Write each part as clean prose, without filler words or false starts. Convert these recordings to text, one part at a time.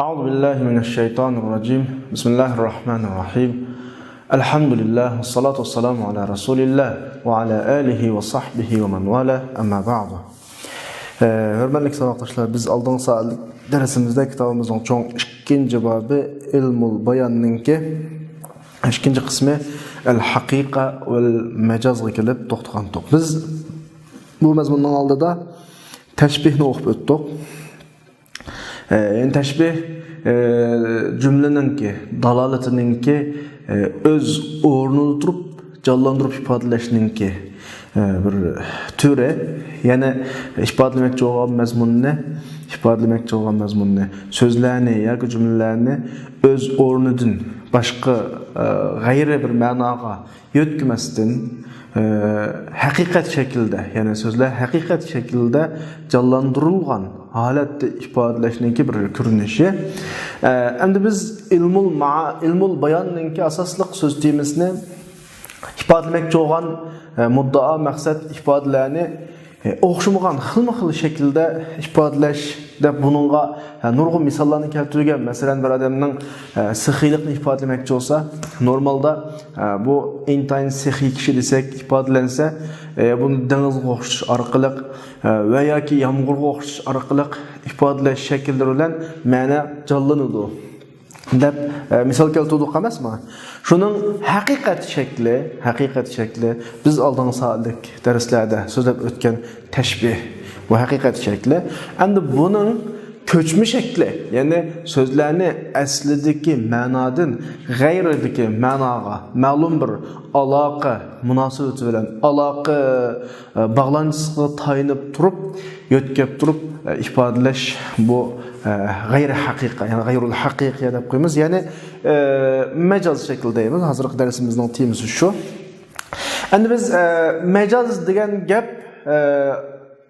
أعوذ بالله من الشيطان الرجيم بسم الله الرحمن الرحيم الحمد لله والصلاة والسلام على رسول الله وعلى آله وصحبه ومن والاه أما بعد. Hürmetli sabahdaşlar, biz aldığımız saatlik dersimizde kitabımızın çoğun ikinci babı ilmul bayanınki ikinci kısmı el-hakika vel-mecazı kelip toxtuqandık. Biz bu mezmundan aldıda teşbihni okup öttük. Yani teşbih cümleninki, dalaletinki öz ornunu turup, canlandırıp ifadeleşininki bir türe, yani ifadelemek olan mezmunne, sözlerini ya ki cümlelerini öz ornudun başka gayri bir managa yötkümestin, hakikat şekilde, yani sözler hakikat şekilde canlandırılgan halette ifadeleşininki bir körünüşü. Hem biz ilmul bayanınki asaslık söz demesini ifadelemek olan muddaa maksat ifadelerini oxşumuğan xilma-xil şekilde ifadeleş de bununla nurgun misallarını keltirgen. Mesela bir adamın sıhhilikini ifadelemek olsa normalde bu intayin sıhhi kişi desek ifadelense bunu deniz qo'shish arqılık veya ki yağmur qo'shish arqılık ifadeleş şekilleri olan ma'na canlanıdı. Dep misal keltirdik emasmi? Şunun hakikat şekli biz aldığımız saatlik derslerde sözlep ötken teşbih bu hakikat şekli. Endi bunun köçmü şekli, yani sözlerini eslideki manadan gayrideki managa ma'lum bir alaka münasebeti bilen alaka bağlantısına tayinip turup yötkep turup ifadeleş bu gayri hakika, yani gayrul hakiki dep koyumuz, yani mecaz şekildeyimiz. Hazırlık dersimizin temisi şu. Endi biz mecaz degen gap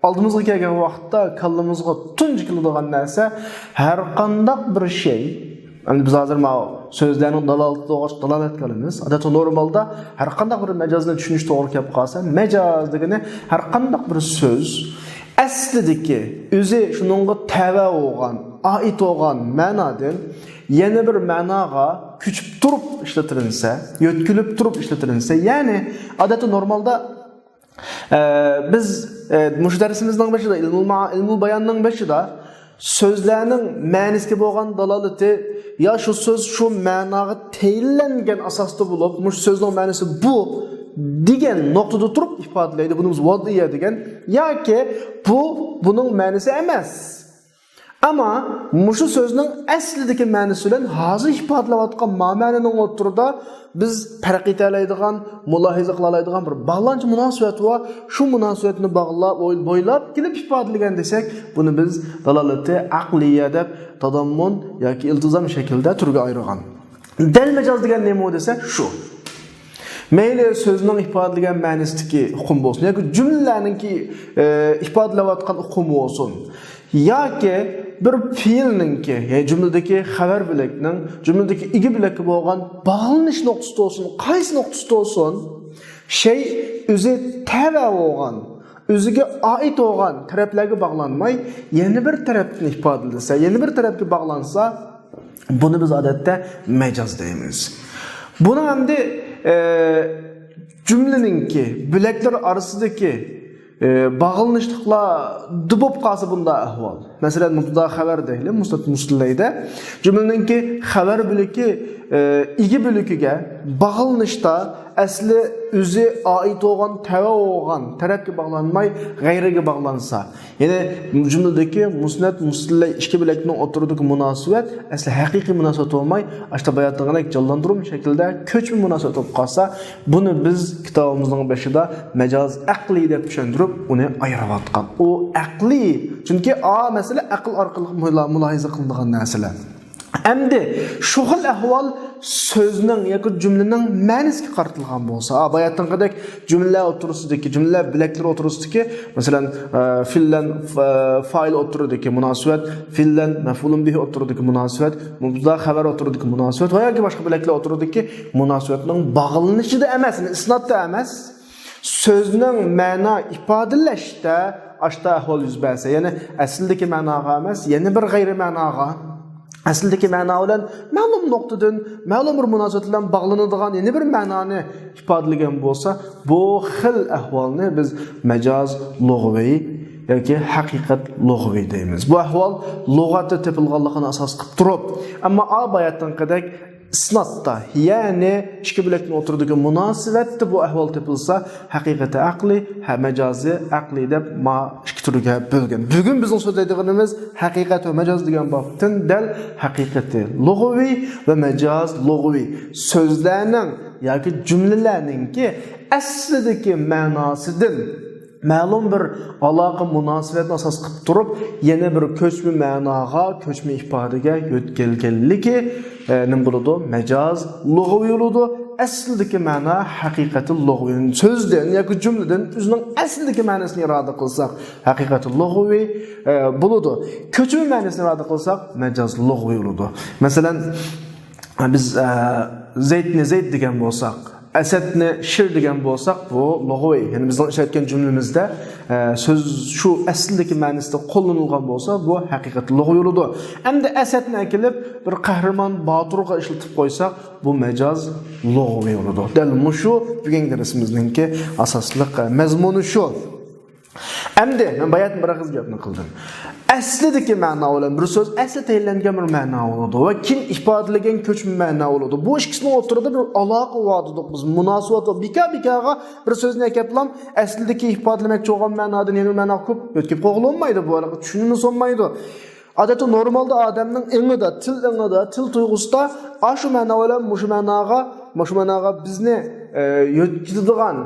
aldığımızga kelgen vaqtda kallamızga tunji kiladigan narsa her qandaq bir şey. Endi biz hozir ma sözlerin dalalet qilamiz. Adeta normalda her qandaq bir mecazni tushunish to'g'ri kelib qolsa, mecaz degani her qandaq bir söz aslidagi o'zi shuningga tava bo'lgan, ait bo'lgan ma'nodan yana bir ma'noga kuchib turib ishlatilinsa, yo'tkilib turib ishlatilinsa, ya'ni adeta normalda biz mush dersimizning başida ilmul bayanning başida sözlerinin ma'nisiga bo'lgan dalalati ya şu söz şu ma'noga tayinlangan asosda bo'lib, mush so'zning ma'nosi bu degan nuqtada turib ifodalaydi. Bunimiz vodiya degan yoki bunun ma'nosi emas. Ama muşu sözünün aslidagi ma'nosi bilan hozir ifodalayotgan ma'noning o'rtasida biz farq etalaydigan, mulohiza qilalaydigan bir bağlanç munosabat va shu munosabatni bo'ylab kelib ifodalagan desak, buni biz dalalati aqliya deb tadammun yoki iltizom shaklida turga ayirgan. Dal majoz degan nima desak shu. Mayli sözünün ifodalagan ma'nosidagi hukm bo'lsin yoki jumlalarningki ifodalayotgan hukmi bo'lsin yoki bir fiilninki, yani cümledeki xabar bilekning, cümledeki igi bileki bo'lgan bağlanış noktası olsun, qaysi noktası olsun, şey o'zi tava bo'lgan, o'ziga ait bo'lgan taraflarga bağlanmay, yeni bir tarafdan ifodalansa, yeni bir tarafga bağlansa, bunu biz odatda mecaz deymiz. Bunu endi cümleninki, bilekler arasındaki bağlanışlıkla dıbop qalsa bunda ahval. Mesela mubtada xabar deyli, mustallayda cümleninki xabar biliki igi bilikiga bağlanışda asli o'zi ait bo'lgan, tava bo'lgan tarafga bağlanmay, g'ayriga bağlansa, yani cümledeki musnad mustallay ikki bilakning o'rtasidagi munosabat asli haqiqiy munosabat bo'lmay, ashta bayatdagidek canlandırılmış şekilde ko'chma munosabat bo'lib qolsa, buni biz kitobimizning başida majaz aqli deb tushuntirib, uni ayirayotgan. O aqli, chunki mesela aql orqali mulohiza qilinadigan narsalar. Endi şu xil ahvol sözning yoki cümlening ma'nisiga qaratilgan bo'lsa, bayatdagidek cümleler o'rtasidagi, cümleler bilaklar o'rtasidagi, masalan, fillan fa'il o'rtasidagi munosabat, fillan maf'ulun bihi o'rtasidagi munosabat, mubtada xabar o'rtasidagi munosabat va yoki boshqa bilaklar o'rtasidagi munosabatning bog'lanishida emas, isnodda emas, sözning ma'no ifodalashda ashta ahvol yuz bersa, ya'ni aslidagi ma'noga emas, yana bir g'ayri ma'noga Aslidagi ma'no bilan ma'lum nuqtadan, ma'lum bir munosabat bilan bog'lanadigan yana bir ma'noni ifodalagan bo'lsa, bu xil ahvolni biz majoz lug'aviy yoki haqiqat lug'aviy deymiz. Bu ahvol lug'atda topilganligini asos qilib turib, ammo oyatdan qadar isnotda, ya'ni ikki bilakning o'tirdigan munosabatda bu ahvol topilsa, haqiqati aqli, majozi aqli deb ikki turga bo'lgan. Bugun bizning so'zlaydiganimiz haqiqat va majoz degan bobdan dal haqiqati lug'aviy va majoz lug'aviy so'zlarning yoki jumlalarningki aslidagi ma'nosidan ma'lum bir aloqa munosabatni asos qilib turib, yana bir ko'chma ma'noga, ko'chma ifodaga yo'tkalganligi nima bo'ladi? Majoz lug'aviy bo'ladi. Aslidagi ma'no haqiqati lug'aviy. So'zdan yoki jumladan o'zining aslidagi ma'nosini iroda qilsak, haqiqati lug'aviy bo'ladi. Ko'chma ma'nosini iroda qilsak, majoz lug'aviy bo'ladi. Masalan, biz Zaydni Zayd degan bo'lsak, Asadni shir degan bo'lsak, bu lug'aviy. Ya'ni bizning ishlatgan jumlamizda so'z shu aslidagi ma'nosida qo'llanilgan bo'lsa, bu haqiqat lug'aviy bo'ladi. Endi Asadni kelib bir qahramon Boturga ishlatib qo'ysak, bu majoz lug'aviy bo'ladi. Dal shu bugungi darsimizningki asosli mazmuni shu. Endi men bayat bir og'iz gapni qildim. Aslidagi ma'no bilan bir so'z asli tayinlangan bir ma'no bo'ladi va kim ifodalagan ko'chma ma'no bo'ladi. Bu ikkisining o'rtasida bir aloqa bor. Biz munosabat va bika-bikaga bir so'zni aytiblam, aslidagi ifodalamoqchi bo'lgan ma'nodan yana ma'no ko'p o'tkib qo'g'ilmaydi, bu arada tushunilmas olmaydi. Odatda normalda odamning engida, til tuyg'usida shu ma'no bilan shu ma'noga bizni yo'tkizadigan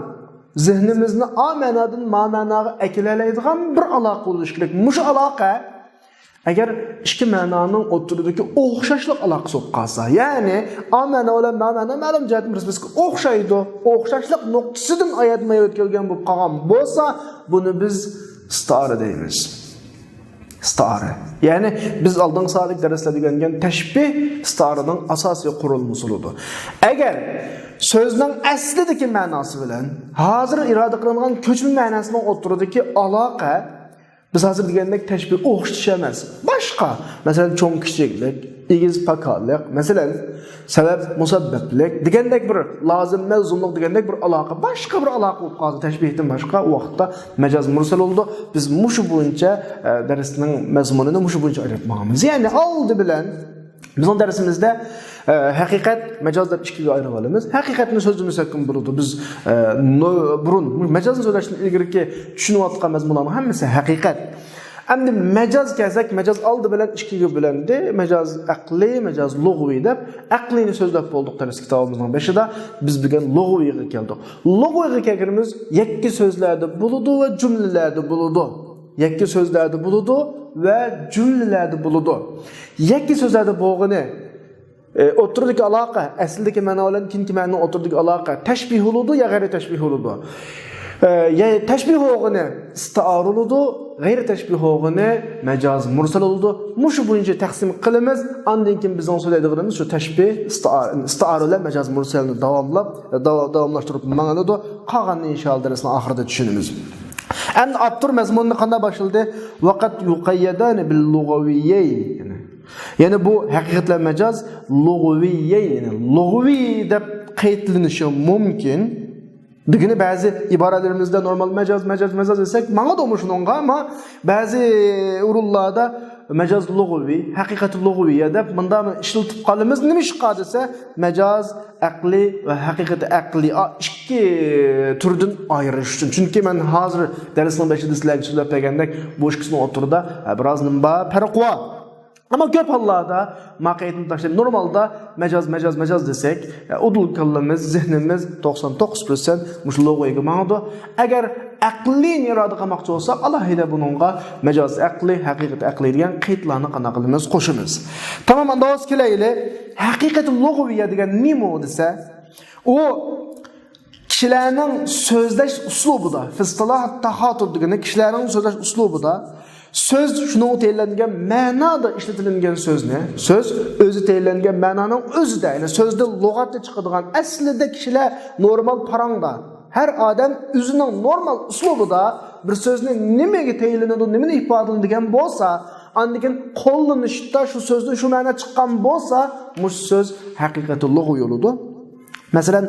zihnimizni a ma'nodan ma ma'noga akilalaydigan bir aloqa bo'lishi kerak. Mush aloqa agar ikki ma'noning o'rtasidagi o'xshashlik aloqasi bo'lib qolsa, ya'ni a ma'no bilan ma ma'no ma'lum jihatdan bizga o'xshaydi, o'xshashlik nuqtasidan oyatma o'tkazgan bo'lib qolgan bo'lsa, buni biz istara deymiz. Istara. Ya'ni biz oldingi soatlik darslarda o'rgangan tashbih istaraning asosiy qurilmasi bo'ladi. Agar so'zning aslidagi ma'nosi bilan hozir iroda qilingan ko'chma ma'nosining o'rtasidagi aloqa biz hozir degandek tashbih o'xshatish emas. Boshqa, masalan, cho'ng kichiklik, egiz pakorlik, masalan, sabab musabbablik degandek bir lozim mazmunlik degandek bir aloqa, boshqa bir aloqa bo'lib qoldi. Tashbihdan boshqa vaqtda majoz mursal bo'ldi. Biz mushu bo'yicha darsning mazmunini mushu bo'yicha aytmoqmiz. Ya'ni oldi bilan bizning darsimizda haqiqat majoz deb ikkiga ayirib olamiz. Haqiqatni so'zimiz haqqında bo'ladi. Biz burun majozni so'zlashdan ilgari tushunayotgan mazmunlarning hammasi haqiqat. Endi majoz kelsak, majoz oldi bilan ikkiga bo'lindi. Majoz aqli, majoz lug'aviy deb aqlini so'zlab bo'ldik dars kitobimizning boshida. Biz bugun lug'aviyga keldik. Lug'aviyga kelganimiz yakka so'zlarda bo'ladi va jumlalarda bo'ladi. Yakka so'zlarda bo'ladi va jumlalarda bo'ladi. Yakka so'zlarda bo'lgani o'tirdagi aloqa, aslidagi ma'no bilan kinki ma'no o'tirdagi aloqa tashbih bo'ladi yo g'ayri tashbih bo'ladi. Ya tashbih bo'lgani isti'ora bo'ladi, g'ayri tashbih bo'lgani majoz mursal bo'ladi. Mushu bo'yicha taqsim qilamiz. Undan keyin bizning so'zlaydiganimiz shu tashbih, isti'ora bilan majoz mursalni davomlashtirib ma'noladi. Qolganini inshaalloh darsning oxirida tushunamiz. Endi abtur mazmunni qanday boshildi? Vaqat yuqayyadan bil lug'aviyyin. Yani bu haqiqatlar majoz lug'aviyyin, yani lug'aviy deb qaydlanishi mumkin. Bugün bazı ibarelerimizde normal mecaz desek, bana da olmuş onunla ama bazı urullarda mecaz lug'aviy, haqiqati lug'aviy deb bunda işiltib qolamiz. Nima ish qadisa mecaz aqli ve haqiqati aqli ikki turdan ayirish uchun. Chunki men hozir darsning boshida sizlarga so'zlab bergandek, bu ikkisining o'rtasida biroz nima farq bor. Ama köp Allah'da maqayetini taşlayıp normalda mecaz desek, udul kallamiz, zihnimiz 99% muş lug'aviy ma'noda. Agar aqli iroda qilmoqchi bo'lsak, alohida buningga mecaz aqli, haqiqat aqli degan qaydlarni qana qilamiz, qo'shamiz. Tamam, endi o'z kelayli. Haqiqat lug'aviy degan nima desa, u kishilarning so'zlash uslubida, istiloh taxatub degan kishilarning so'zlash uslubida söz şunu teyillengen ma'noda ishlatilingan so'zni, söz o'zi teyillengen ma'noning o'zida, ya'ni so'zda lug'atda chiqadigan aslida kishilar normal parangda her odam o'zining normal uslubida bir so'zni nimaga teyillanadi, nimani ifodalanadigan bo'lsa, andikin qo'llanishda shu so'zni shu ma'no chiqqan bo'lsa, mush so'z haqiqatan lug'u yo'ludir. Masalan,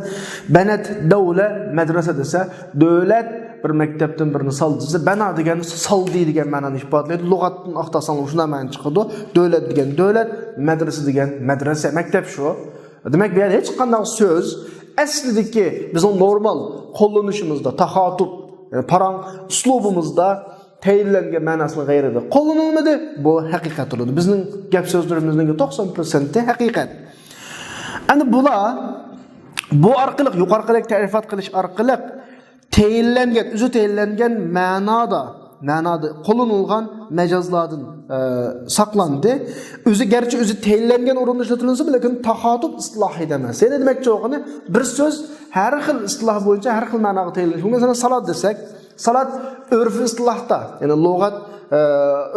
banat davla madrasa desa, davlat bir maktabdan birini saldi desa, bana degan saldi degan ma'noni ifodalaydi. Lug'atdan aqtasan shuna ma'no chiqadi. Davlat degan davlat, madrasa degan madrasa, maktab shu. Demak, bu yerda hech qanday so'z aslidagi bizning normal qo'llanishimizda, taxatub, parang uslubimizda tayinlangan ma'nosini g'ayrida qo'llanilmadi. Bu haqiqat bo'ladi. Bizning gap so'zlarimizning 90% haqiqat. Endi bular bu orqali yuqorqidek ta'rifat qilish orqali tayinlangan, o'zi tayinlangan ma'noda qo'llanilgan majazlardan saqlandı. O'zi garchi o'zi tayinlangan o'rinda ishlatilsa, lekin taxatub islohi emas. Seni demakchi o'g'ini bir so'z har xil isloh bo'yicha har xil ma'noga tayinlangan. Masalan, salat desak, salat urf islohda, ya'ni lug'at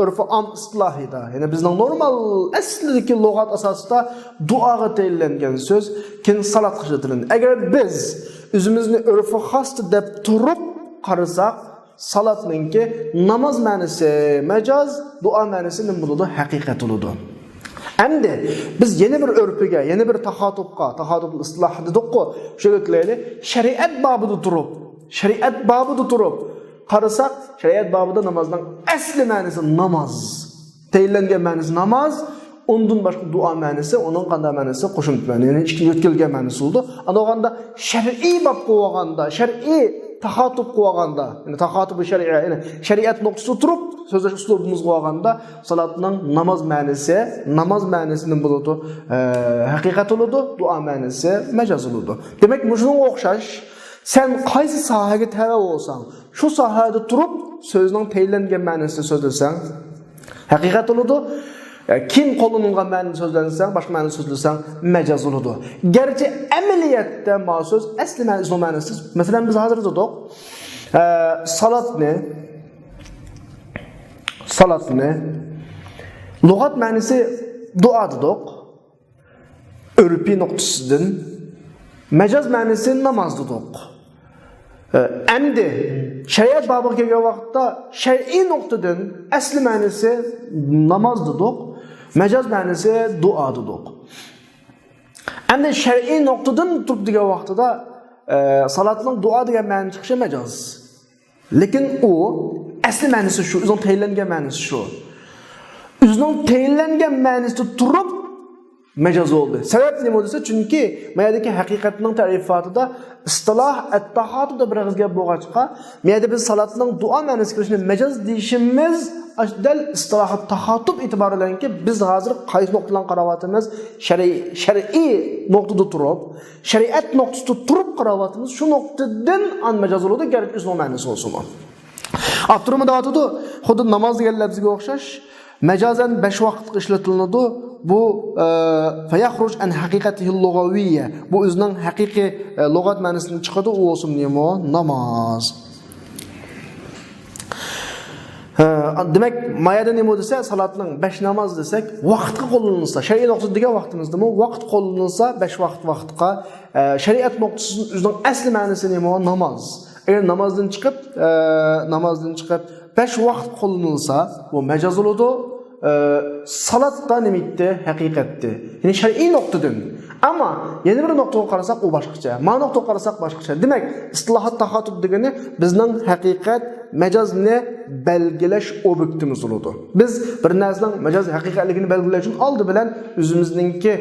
urf am islohida, ya'ni bizning normal aslidagi lug'at asosida duoga tayinlangan so'z kin salat qiladi. Agar biz o'zimizni urf xos deb turib qarasak, salatninki namoz ma'nosi majaz, duo ma'nosi nima bo'ladi? Haqiqat bo'ladi. Endi biz yana bir urfiga, yana bir taxatub isloh dedik-ku, shunga qilaylik, shariat babida turib qarasak, shariat babida namozning asli ma'nosi namoz. Tayinlangan ma'nosi namoz, undan boshqa duo ma'nosi, uning qanday ma'nosi qo'shimcha ma'nosi, ya'ni ikki yetkilgan ma'nosi bo'ldi. Anoganda shar'iy bab qo'yganda, shar'iy taxatub qo'yganda, ya'ni taxatub shar'iy, ya'ni shariat nuqtasida turib so'zlash uslubimiz qo'yganda, salatning namoz ma'nosi nima bo'ladi? Haqiqat bo'ladi, duo ma'nosi majaz bo'ladi. Demak, shunga o'xshash sen qaysi sohaga tava bo'lsang, shu sohada turib so'zning tayinlangan ma'nosini so'zlasang, haqiqat bo'ladi. Kim qo'llanilgan ma'noni so'zlansang, boshqa ma'noni so'zlasang, majaz bo'ladi. Garchi amaliyotda so'z asli ma'nosi, masalan biz hozir dedik, salatni lug'at ma'nosi duo dedik. Urfiy nuqtasidan majaz ma'nosi namoz dedik. Endi shariat bobiga kelgan vaqtda shar'iy nuqtadan asli ma'nosi namoz dedik, majaz ma'nosi duo dedik. Endi shar'iy nuqtadan turib degan vaqtida salatning duo degan ma'no chiqishi majaz. Lekin u asli ma'nosi shu, o'zining tayinlangan ma'nosi shu. O'zining tayinlangan ma'nosida turib majaz oldu. Sebep nima desa, chunki mayadagi haqiqatning ta'rifatida istiloh at-taxatub deb bir gap bo'lg'achqa, mayada biz salatning duo ma'nosi kirishini majaz deyishimiz dal istiloh at-taxatub e'tiborlanki, biz hozir qaysi nuqtadan qarovatimiz shar'iy nuqtada turib, shariat nuqtasida turib qarovatimiz shu nuqtadan an majaz bo'ladi, garchi o'zining ma'nosi bo'lsin. Abdurrahmon aytadi, xuddi namoz degan lafzga o'xshash majazan 5 vaqtga ishlatiladi. Bu fayakhruj an haqiqatihi lug'aviyya. Bu o'zining haqiqiy lug'at ma'nosini chiqadi, u o'sim nima? Namoz. Demak, mayada nima desa, salatning 5 namoz desak, vaqtga qo'llanilsa, shariat nuqtasi degan vaqtimizdami? Vaqt qo'llanilsa 5 vaqtga, shariat nuqtasining o'zining asli ma'nosi nima? Namoz. Agar namozdan chiqib 5 vaqt qo'llanilsa, bu majaz bo'ladi. Salatda nimitdi, haqiqatdi. Ya'ni shar'iy nuqtadan. Ammo yana bir nuqtaga qarasak, u boshqacha. Ma'no nuqtaga qarasak boshqacha. Demak, istilohat taxatub degani bizning haqiqat, majazni belgilash obyektimiz bo'ladi. Biz bir narsaning majaz haqiqatligini belgilash uchun oldi bilan o'zimizningki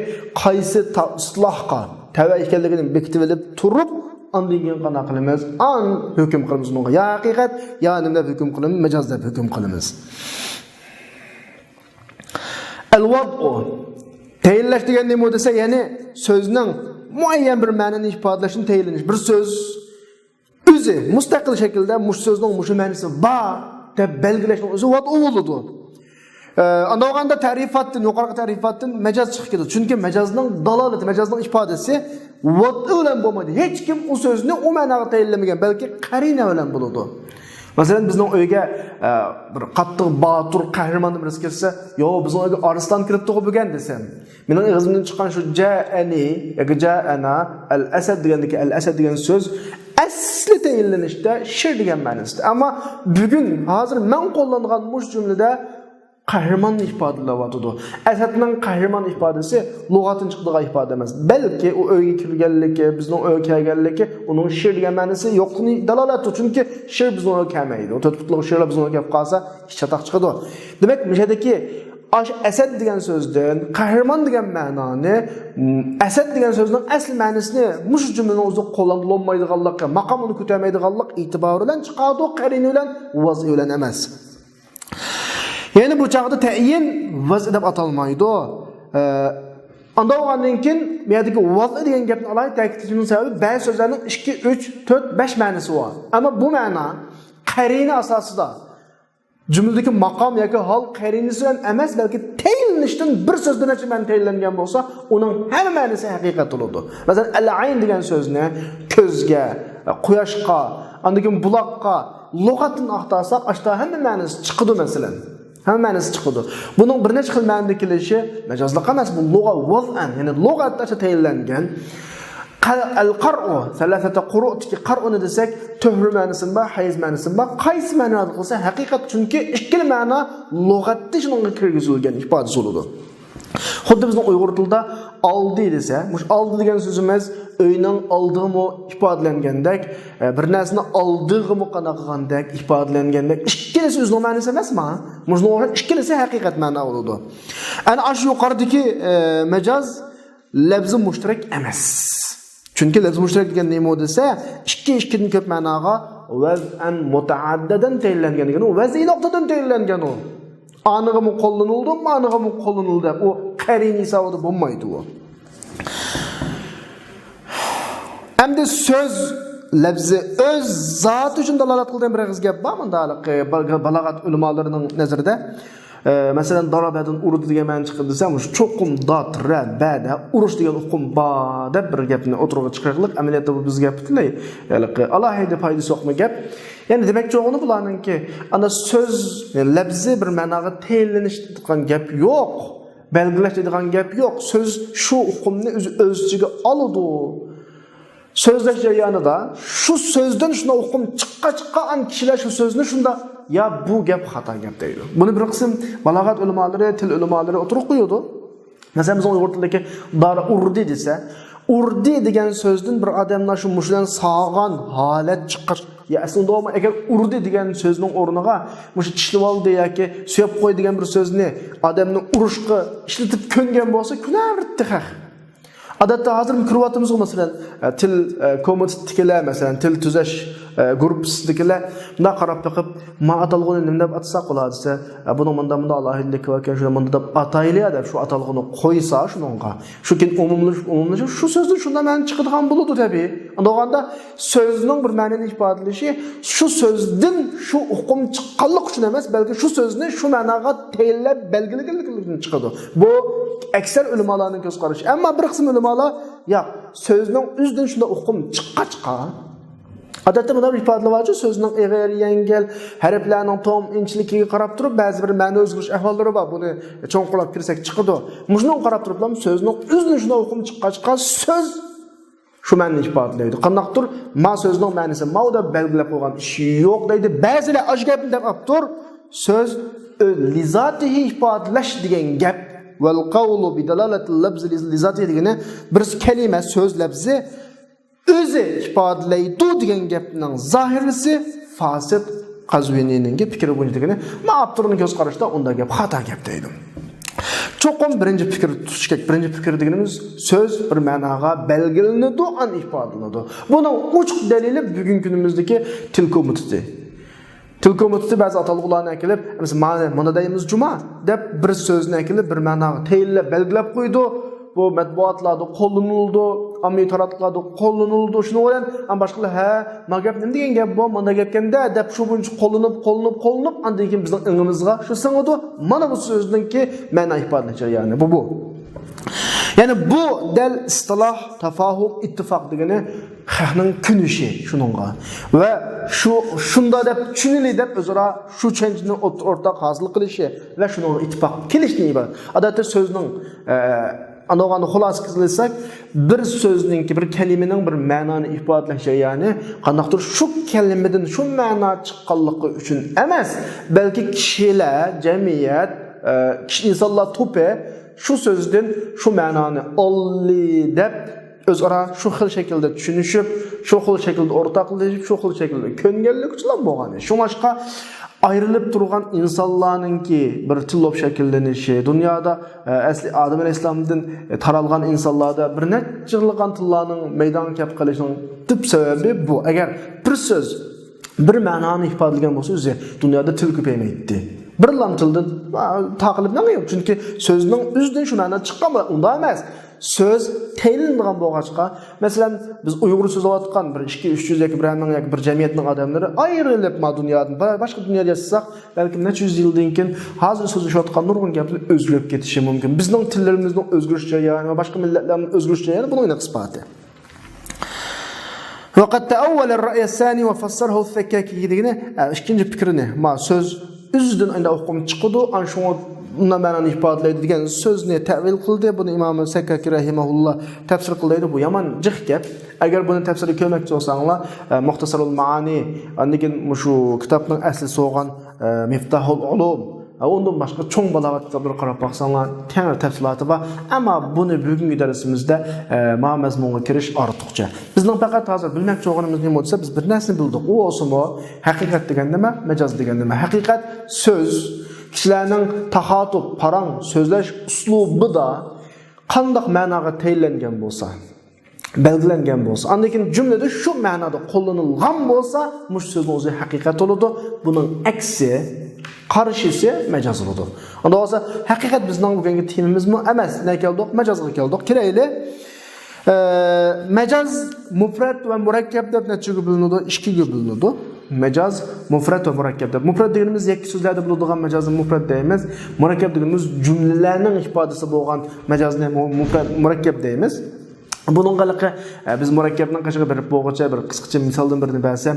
qaysi istilohga tava ekanligini bekitib olib turib, andan keyin qana qilamiz, hukm qilamiz unga. Ya haqiqat, ya nima deb hukm qilamiz, majaz deb hukm qilamiz. Al-wad'u tayinlash degan nima desa, ya'ni so'zning muayyan bir ma'noni ifodalashini tayinlanish. Bir so'z o'zi mustaqil shaklda mush so'zning mush ma'nosi bor deb belgilashning o'zi wad'u bo'ladi. Anoganda ta'rifatdan, yuqorqi ta'rifatdan majaz chiqib ketadi. Chunki majazning dalolati, majazning ifodasi wad'u bilan bo'lmaydi. Hech kim u so'zni u ma'noga tayinlamagan, balki qarina bilan bo'ladi. Masalan, bizning uyga bir qattiq botur qahramon birisi kelsa, "Yo, bizning uyga arslan kirib tug'ib bo'lgan" desam, mening og'zimdan chiqqan shu ja'ani yoki ja'ana al-asad degandagi al-asad degan so'z asli tayinlanishda shir degan ma'nosida. Ammo bugun hozir men qo'llangan mush jumlada Kahraman ifadalawatıdı. Esatning kahraman ifadesi lug'atın çıktığı ifade emas. Belki o öyge kirgenligi, bizning öy kelgenligi, onun şiir degan ma'nosi yo'qligini dalolat. Chunki şiir bizni öy kelmaydi. O tutluq şiirlar bizni öy kelib qolsa, chatoq chiqadi. Demak, mishadagi asad degan so'zdan qahramon degan ma'noni, asad degan so'zning asl ma'nosini mush jumlaning o'zida qo'llanilmaydiganlikka, maqomini ko'tarmaydiganlik e'tibori bilan chiqadi, qarini bilan, vazi bilan emas. Yani bu çağda tayin vaz deb atalmaydı. Anda olgandan keyin bu yerdagi vaz degan gapni alaylik ta'kidlashning sababi ba'zi so'zlarning 2, 3, 4, 5 ma'nosi bor. Ammo bu ma'no qarini asosida jumladagi maqom yoki hol qarinisi bilan emas, balki tayinlashdan bir so'zdan necha ma'no tayinlangan bo'lsa, uning hamma ma'nosi haqiqat bo'ladi. Masalan, al-ayn degan so'zni ko'zga, quyoshga, andan keyin buloqqa lug'atdan aqtarsak, ashta hamma ma'nosi chiqadi masalan. Hamma ma'nosi chiqadi. Buning bir necha xil ma'noda kelishi majozliq emas, bu lug'a vaz'an, ya'ni lug'atda tayinlangan. Al-qar'u, salasata quru'tiki qar'uni desak, tuhri ma'nosimi bor, hayz ma'nosimi bor. Qaysi ma'noda qilsa haqiqat, chunki ikkala ma'no lug'atda shunga kirgizilgan ifodasi bo'ladi. Xuddi bizning Uyg'ur tilida oldi desa, mush oldi degan so'zimiz uyning oldimi ifodalangandek, bir narsani oldig'imi qanaqagandek ifodalangandek, ikkalasi o'zining ma'nosi emasmi? Mushning o'rniga ikkalasi haqiqat ma'no bo'ladi. Ana shu yuqoridagi majoz lafzi mushtarak emas. Chunki lafzi mushtarak degan nima desa, ikkidan ko'p ma'noga vaz'an mutaaddidan tayinlangan degan, u vaziy nuqtadan tayinlangan u. Anıgımı kollanıldı, manıgımı kollanıldı. O qarini savdı bo'lmaydi o. Hamda söz lafzi öz zat uchun dalolat qilgan bir gap bormi? Balag'at ulamolarining nazarida, masalan, darabadun urdi degan ma'no chiqdi desam, shu cho'qim dot ra bada urush degan hukm bor deb bir gapni o'tirg'i chiqarlik, amaliyotda bu bizga butunlay alohida foydasi yo'qmi gap. Yani demek çoğunu bulanın ki, ana söz, lafzi bir ma'noga tayinlanish degan gap yo'q. Belgilash degan gap yo'q. Söz şu hukmni o'z ichiga oladi. Sözleş jarayonida şu sözden şuna hukm chiqqan kishilar şu so'zni shunda ya bu gap xato gap deydi. Buni bir qism balog'at ulamolari, til ulamolari o'tirib qo'yadi. Masalan, biz Uyg'ur tilidagi dara urdi desa, urdi degan so'zdan bir odamlar shu mushdan sog'an holat chiqqan. Ya aslında ama eğer urdi degan so'zning o'rniga mush tishlab oldi yoki suyab qo'y degan bir so'zni odamni urushga ishlatib ko'ngan bo'lsa, kunaverdi ha. Odatda hozir kiryapmiz masalan til komitetikilar, masalan til tuzash guruhsidagilar bunda qarab biqib, "Ma atalg'ini nima deb atsak bo'ladi desa, buni menda alohidlik va shuna menda deb atayli deb shu atalg'ini qo'ysa shunga. Shu keyin umumlash shu so'zdan shunda ma'no chiqadigan bo'ladi tabii. Undaganda so'zning bir ma'noni ifodalashi shu so'zdan shu hukm chiqqanlik uchun emas, balki shu so'zni shu ma'noga tayinlab belgilaganlik uchun chiqadi. Bu aksar ulamolarning ko'z qarashi. Ammo bir qism ulamolar yo'q, so'zning o'zidan shunda hukm chiqqa. Odatda buni ifodalovchi so'zning eg'ir, yengil, harflarning tom inchligiga qarab turib, ba'zi bir ma'no o'zgarish ahvollari bor. Buni cho'nqilab kirsak chiqadi. Mushuni qarab turib, so'zning o'zidan shunda hukm chiqqach, so'z shu ma'noni ifodalaydi. Qandaqdir, ma so'zning ma'nosi ma'uda belgilab qo'ygan ishi yo'q deydi. Ba'zilar ajgabni deb aptur, so'z lizatihi ifodalash degan gap vel qawlu bi dalalati lafzi lizatihi degani bir kalima so'z lafzi o'zi ifodalaydi degan gapning zohirisi fasid Qazvinining fikri bo'yicha degani, ma apturning ko'z qarashda unda gap xato gap deydi. Cho'qim birinchi fikr tutish kerak. Birinchi fikr deganimiz so'z bir ma'noga belgilanadi, an ifodalanadi. Buning uch dalili bugungi kunimizdagi til komiteti. Til komiteti ba'zi atalg'ularni kelib, masalan, mana deymiz juma deb bir so'zni kelib bir ma'noga tayinlab belgilab qo'ydi. Bu matbuotlarda qo'llanildi, ammiy taratlarda qo'llanildi. Shuni bilan ham boshqalar ma gap nima degan gap bu, mana gapganda deb shu buncha qo'llanib, andan keyin bizning ingimizga shu singadi. Mana bu so'zningki ma'no ifodalash, ya'ni bu. Yani bu dal istiloh, tafahum, ittifoq degani xalqning kunishi shuningga. Va shunda deb tushunili deb o'zaro shu chanjni o'rtaq hosil qilishi va shuning ittifoq kelishni iborat. Odatda so'zning anog'ani xulos qilsak, bir so'zningki, bir kalimaning bir ma'noni ifodalash jarayoni qanaqdir shu kalimadan shu ma'no chiqqanligi uchun emas, balki kishilar, jamiyat insanlar tope şu sözden şu ma'noni olli deb o'zaro shu xil shaklda tushunishib, shu xil shaklda o'rtoqlashib, shu xil shaklda ko'nganlikchilar bo'lgan. Shu boshqa ayrılıp turgan insanlarınki bir tillop şekillenishi, dünyada asli Adem Aleyhisselam'dan taralgan insanlarda bir neçe yıllık tillarning meydan kep qilishning tip sebebi bu. Eğer bir söz bir ma'noni ifodalagan bo'lsa, o'zi dunyoda til ko'paymaydi. Bir lam tildan taqilib nima yo'q, chunki so'zning o'zidan shu ma'no chiqqan, unda emas. Söz teyinliğen boğaçqa. Mesela biz Uygur sözü atkan bir 200-300 yoki bir hemen yoki bir cemiyetinin adamları ayrılıp ma dünyadan başka dünyada yaşasak belki neçe yüz yıldan keyin hazır sözü atkan nurgun gaplar özgürlüp ketişi mümkün. Bizning tillerimizning özgürlükçe yani başka milletlerin özgürlükçe yani bunun ispatı. وقد تأول الرأي الثاني وفسره الثكاكي degine ikinci fikrini ma söz üzüdün anda okum çıkıdı an şunu bundan ma'noni ifodalaydi degan so'zni ta'vil qildi. Buni Imom Sakkaki rahimahulloh tafsir qildi. Bu yomon jiq gap. Agar buni tafsirga ko'makchi bo'lsanglar, Muxtasarul Maani, lekin shu kitobning asli so'g'an Miftahul Ulum, undan boshqa cho'ng balogat kitoblarga qarab baxsanglar, tengri tafsiloti bor. Ammo buni bugungi darsimizda ma mazmunga kirish ortiqcha. Bizning faqat hozir bilmoqchi bo'lganimiz nima bo'lsa, biz bir narsani bildik. U o'simi haqiqat degan nima, majaz degan nima? Haqiqat söz kişilerinin tahatub, parang, sözleş uslubu da qandaq ma'noga tayinlangan bo'lsa, belgilangan bo'lsa, andakin cümlede şu ma'noda qo'llanilgan bo'lsa, mush so'zning o'zi haqiqat bo'ladi. Buning aksi, qarshisi majaz bo'ladi. Unda bo'lsa, haqiqat bizning bugungi temamizmi emas, ne keldik? Majazga keldik. Kirayli. Majaz mufrad va murakkab deb nechaga bo'linadi? Ikkiga bo'linadi. Mecaz mufrad ve murakkab deb. Mufrad deganimiz yakki so'zlarda bo'ladigan majazni mufrad deymiz. Murakkab deganimiz jumlalarning ifodasi bo'lgan majazni murakkab deymiz. Bunun qiliqi biz murakkabning qishiga bir bo'g'icha bir qisqacha misoldan birini bersam,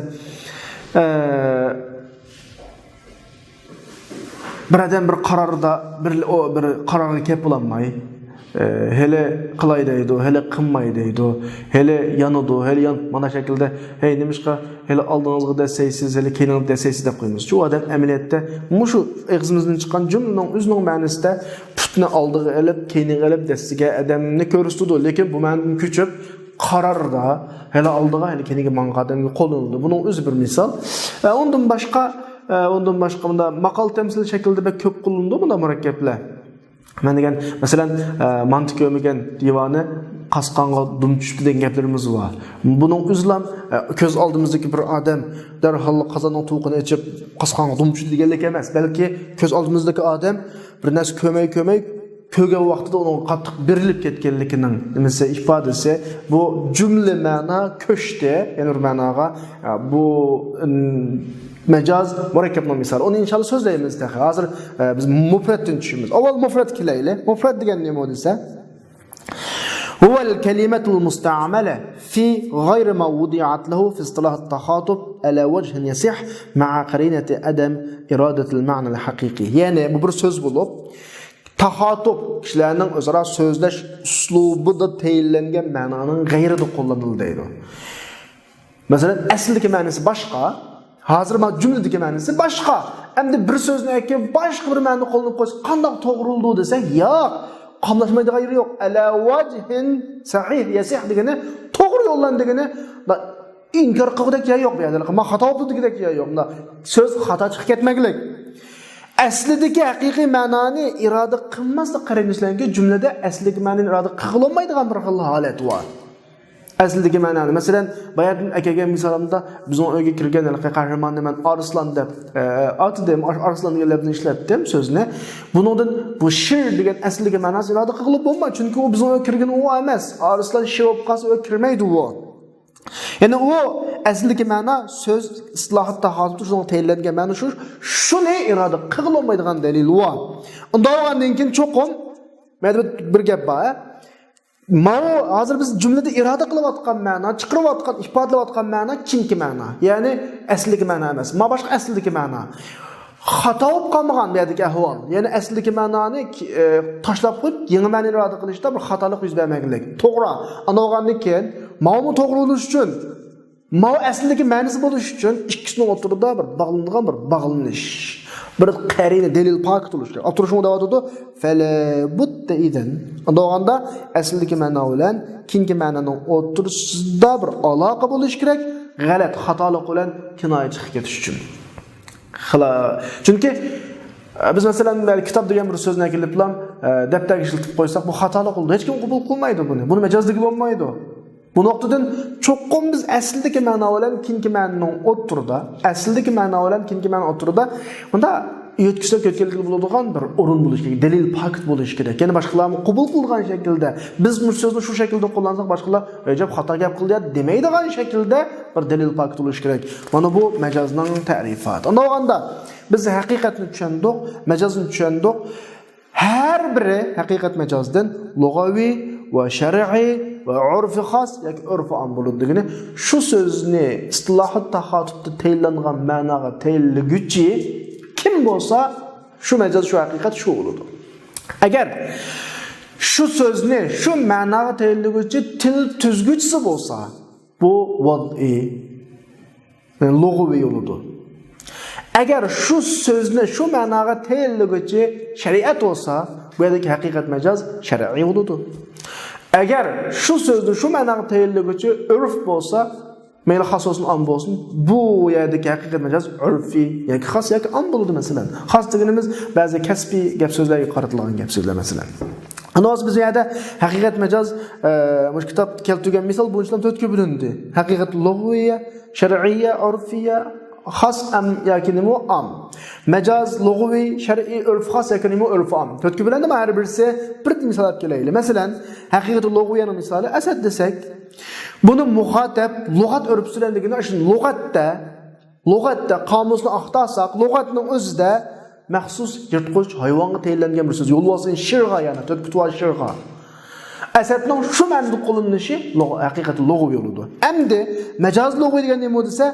bir adam bir qarorda bir qarorga kelib bo'lolmay hele qılay deydi, hele qınmay deydi, hele yanıdı, hele yan mana şekilde hey demişqa hele aldığınızı deseysiz, hele keniniz deseysiz deb qo'yamiz. Şu adam amaliyotda mushu og'zimizdan chiqqan jumlaning o'zining ma'nosida putni oldiga elib, kenini elib desiga adamni ko'rsatdi, lekin bu ma'nodan ko'chib qarorda hele aldığa, hele keniga manqadamga qo'llanildi. Buning o'zi bir misol. Ondan boshqa bunda maqol temsil shaklida ko'p qo'llanildi bunda murakkablar. Men degan, masalan, mantiq o'migan divani qasqonga dum tushdi degan gaplarimiz bor. Buning o'zlam ko'z oldimizdagi bir odam darhol qozonning tuğini ichib qasqonga dum tushdi deganlik emas, balki ko'z oldimizdagi odam bir narsa ko'may ko'rgan vaqtida uning qattiq berilib ketganligining nimasi ifodasi. Bu jumla ma'no ko'chdi, ya'ni ma'noga bu mecaz murakkabning misol. Uni inshaalloh so'zlaymiz. Hozir biz mufraddan tushamiz. Avval mufrad kelayli. Mufrad degan nima desa? Huwa al-kalimatu al-musta'mala fi ghayri ma wudi'at lahu fi istilah at-takhatub ala wajhin yasih ma'a qarinati adam iradati al-ma'na al-haqiqi. Ya'ni bu bir so'z bo'lib, takhatub kishilarning o'zaro so'zlash uslubida tayinlangan ma'noning g'ayrida qo'llanildi deydi. Masalan, aslidagi ma'nosi boshqa, hazır ma cümledeki ma'nosi boshqa. Endi bir so'zni aytib, boshqa bir ma'no qo'llanib qo'ysa, qanday to'g'rildi desak, yo'q, qamlashmaydigan yeri yo'q. Ala wajhin sahih yasih degani to'g'ri yo'llan degani inkor qilgudek yo'q bu yerda. Ma xato bo'ldi degudek yo'q. So'z xato chiqib ketmaglik. Aslidagi haqiqiy ma'noni iroda qilmasdan qarinishlangan jumlada aslidagi ma'noni iroda qilolmaydigan bir xil holat bor. Aslidagi ma'noni, masalan, bayatın akaga misolimda bizning uyga kirgan qahramonni men Arslan deb atdim, Arslan degan labni ishlatdim so'zni. Buningdan bu shir degan aslidagi ma'nosi iroda qilib bo'lmaydi, chunki u bizning uyga kirgan u emas. Arslan shir bo'lib qolsa u kirmaydi u. Yani o aslidagi ma'no so'z islohotda hozir shunga tayinlangan ma'no shuni iroda qilolmaydigan dalil u. Unda olgandan keyin cho'qim bir gap bor. Ma'no hozir biz jumlada iroda qilayotgan ma'no, chiqarayotgan, ifodalayotgan ma'no kimki ma'no? Ya'ni aslidagi ma'no emas, ma boshqa aslidagi ma'no. Xato bo'lib qolmagan bu yerdagi ahvol. Ya'ni aslidagi ma'noni tashlab qo'yib, yangi ma'no iroda qilishda bir xatolik yuz bermaganlik. To'g'ri. Ana olgandan keyin ma'no to'g'ri bo'lish uchun, ma'no aslidagi ma'nosi bo'lish uchun ikkisining o'rtasida bir bog'langan bir bog'lanish. bir qarina delil pak turish kerak. Turishmi deyotdi. Fala budda idan. Ondaganda aslidagi ma'no bilan keyingi ma'noning o'rtasida bir aloqa bo'lish kerak. G'alat, xatolik bilan kinoya chiqib ketish uchun. Chunki biz masalan kitob degan bir so'zni kelib bilan daftarga ishlatib qo'ysak, bu xatolik bo'ldi. Hech kim qabul qilmaydi buni. Buni majozligi bo'lmaydi. Bu nuqtadan cho'qqin biz aslidagi ma'no bilan keyingi ma'noning o'rtasida, aslidagi ma'no bilan keyingi ma'no o'rtasida unda yetkizib ketganlik bo'ladigan bir o'rin bo'lishi kerak, dalil fakt bo'lishi kerak. Ya'ni boshqalarni qabul qilgan shaklda, biz bu so'zni shu shaklda qo'llansak, boshqalar "Ajab xato gap qildi" demaydigan shaklda bir dalil fakt bo'lishi kerak. Mana bu majozning ta'rifati. Unda olganda biz haqiqatni tushundik, majozni tushundik. Har biri haqiqat majozdan lug'aviy va shar'iy va urfi xos yoki urfi am bo'ladigan shu so'zni istilohot taxotibda tayinlangan ma'noga tayinliguchi kim bo'lsa, shu majoz, shu haqiqat shu bo'ladi. Agar shu so'zni shu ma'noga tayinliguchi til tuzguchisi bo'lsa, bu vod'i, lug'aviy bo'ladi. Agar shu so'zni shu ma'noga tayinliguchi shariat bo'lsa, bu yerdagi haqiqat majoz shar'iy bo'ladi. Agar shu so'zni shu ma'noga tayinliguchi urf bo'lsa, mayli xos bo'lsin, am bo'lsin, bu yerdagi haqiqat majoz urfiy yoki xos yoki am bo'ladi masalan. Xos deganimiz ba'zi kasbiy gap so'zlarga qaratilgan gap so'zlar masalan. Anoz biz yerda haqiqat majoz mush kitob keltirgan misol bo'yicha 4 ga bo'lindi. Haqiqat lug'viyya, shar'iyya, urfiyya, xos am yoki nima am. Majoz lug'aviy, shar'iy, urf xos yoki nima urf am. 4 ga bo'lindi, har birisi bir misol olib kelaylik. Masalan, haqiqat lug'viyyaning misoli asad desak, buni muxotab lug'at urf so'zlandigini shu lug'atda qomusni axtarsak, lug'atning o'zida maxsus yirtqich hayvonga tayinlangan bir so'z. Yo'lbosin shirg'a, ya'ni to'tqutva shirg'a. Asadning shu ma'noda qo'llanishi haqiqat lug'aviy bo'ladi. Endi majoz lug'aviy degan nima desa,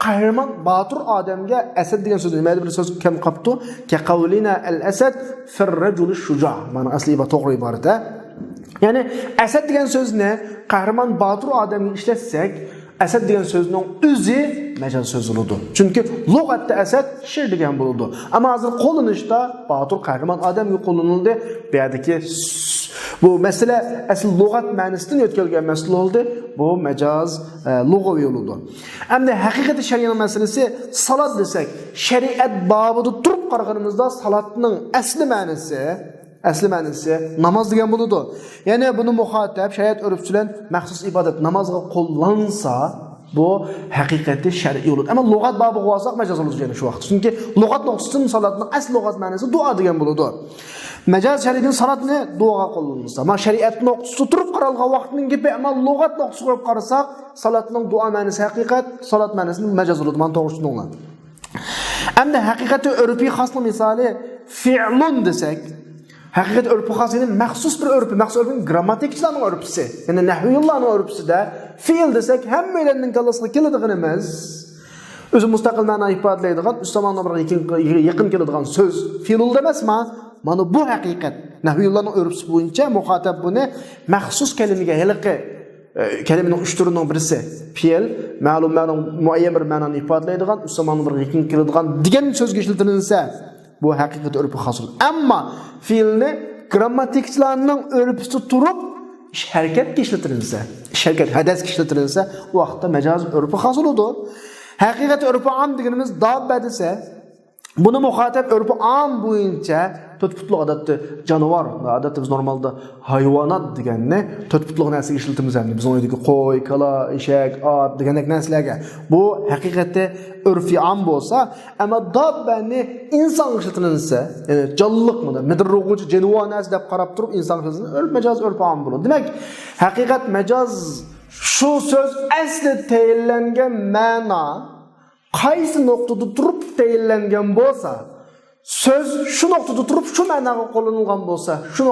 qahramon botir odamga asad degan so'z nima bir so'z kam qopdi? Ka qawlina al-asad fi ar-rajul ash-shuja'. Mana asli to'g'ri iborada. Ya'ni asad degan so'zni qahramon botir odamga ishlatsak, asad degan so'zning o'zi majoz so'z bo'ladi. Chunki lug'atda asad shir degan bo'ladi. Ammo hozir qo'llanishda botir qahramon odamga qo'llanildi. Bu yerdagi bu masala asl lug'at ma'nosidan o'tkazilgan masala bo'ldi. Bu majoz lug'aviy bo'ladi. Endi haqiqat shariat masalasi salat desak, shariat babida turib qaraganimizda salatning asli ma'nosi namoz degan bo'ladi. Ya'ni buni muxotab shariat urfchilar maxsus ibodat namozga qo'llansa, bu haqiqatda shar'iy bo'ladi. Ammo lug'at bobiga olsak majoz bo'ladi shu vaqt. Chunki lug'at nuqtasidan salatning asl lug'at ma'nosi duo degan bo'ladi. Majoz shariatning salatni duoga qo'llansa, ammo shariat nuqtasi turib qaralgan vaqtning gapi, ammo lug'at nuqtasi qo'yib qarasak, salatning duo ma'nosi haqiqat, salat ma'nosi majoz bo'ladi. Men to'g'ri tushundimmi? Endi haqiqatda urfiy xosning misoli fi'lun desak, haqiqat urfi xosini maxsus bir urfi, maxsus urfning grammatikchilarning urfisi, ya'ni nahviyullarning urfisida fe'l desak, hammalarning kallasiga keladiganimiz o'zi mustaqil ma'no ifodalaydigan, ustomonga bir yaqin keladigan so'z fe'l emasmi? Mana bu haqiqat. Nahviyullarning urfisi bo'yicha muxotab buni maxsus kalimaga haliqi kalimaning 3 turining birisi fe'l, ma'lum ma'no muayyan bir ma'noni ifodalaydigan, ustomonga bir yaqin keladigan degan so'zga ishlatilsa, bu haqiqat urfi xos. Ammo fe'lni grammatikchilarning urfisi turib ish harakatga ishlatilsa, ish harakat hadasga ishlatilsa, u vaqtda majoz urfi xos bo'ladi. Haqiqat urfi am deganimiz dabba desa, buni muxotab urfi am bo'yicha to'tputli odatda jonivor, odatda biz normalda hayvonot deganni to'tputli narsaga ishlatamiz. Biz o'yidagi qo'y, kala, eshak, ot degandek narsalarga. Bu haqiqatda urfi am bo'lsa, ammo dabbani inson ishlatilsa, ya'ni jonliqmi, midirrug'uvchi jonivor narsa deb qarab turib inson ishlatilsa, majoz urfi am bo'ladi. Demak, haqiqat majoz shu so'z asli tayinlangan ma'no qaysi nuqtada turib tayinlangan bo'lsa, söz shu nuqtada turib shu ma'noga qo'llanilgan bo'lsa, shu